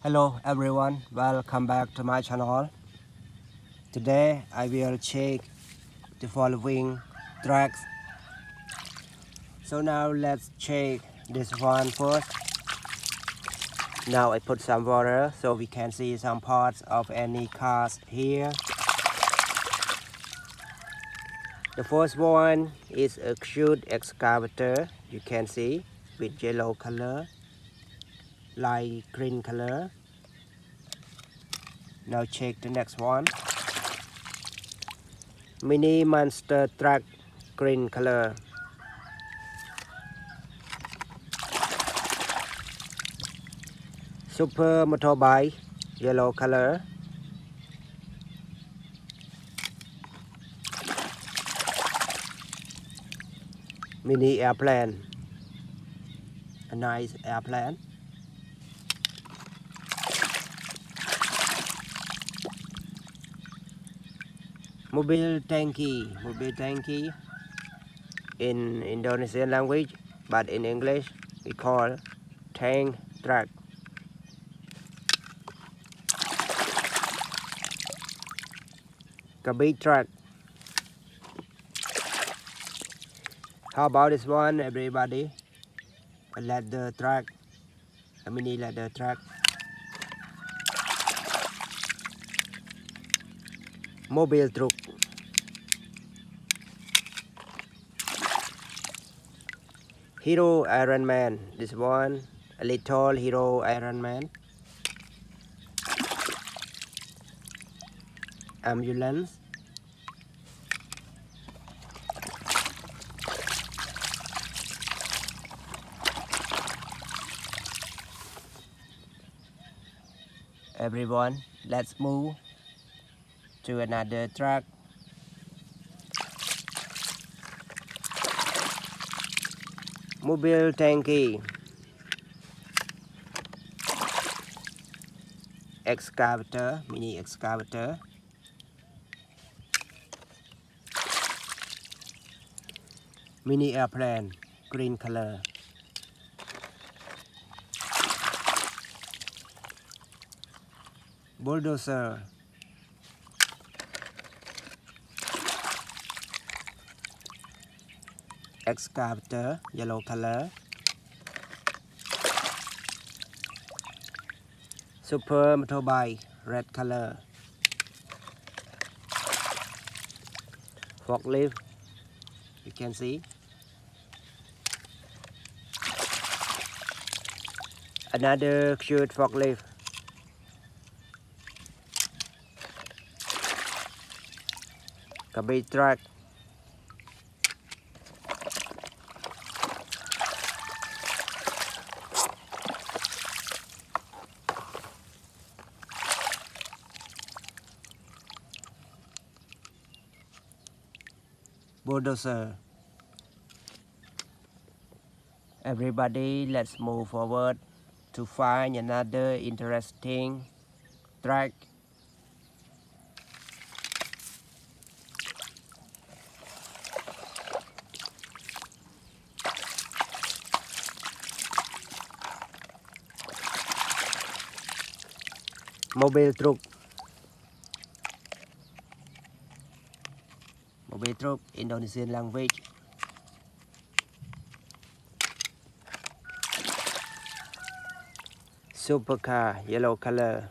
Hello everyone, welcome back to my channel. Today I will check the following tracks. So now let's check this one first. Now I put some water so we can see some parts of any cars here. The first one is a cute excavator, you can see, with yellow color, light green color. Now check the next one. Mini monster truck, green color. Super motorbike, yellow color. Mini airplane, a nice airplane. Mobil Tanki in Indonesian language, but in English we call tank truck. A big truck. How about this one, everybody? A ladder truck, a mini ladder truck. Mobil Truk. Hero Iron Man. This one, a little Hero Iron Man. Ambulance. Everyone, let's move to another truck. Mobil Tanki. Excavator, mini excavator. Mini airplane, green color. Bulldozer. Excavator, yellow color. Super motorbike, red color. Forklift, you can see. Another cute forklift. A big truck. Bulldozer. Everybody, let's move forward to find another interesting track. Mobil Truk Mobil Truk, Indonesian language. Supercar, yellow color.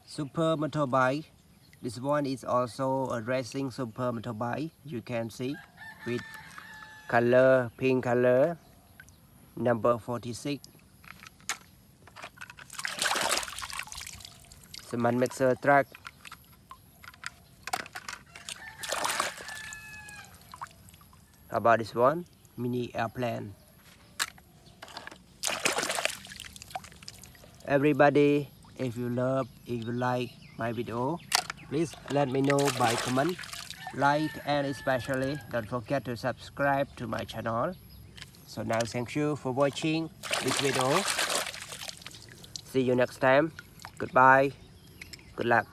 Super motorbike. This one is also a racing super motorbike, you can see, with color, pink color, number 46. Cement mixer truck. How about this one? Mini airplane. Everybody, if you like my video, please let me know by comment, like, and especially don't forget to subscribe to my channel. So now thank you for watching this video. See you next time. Goodbye. Good luck.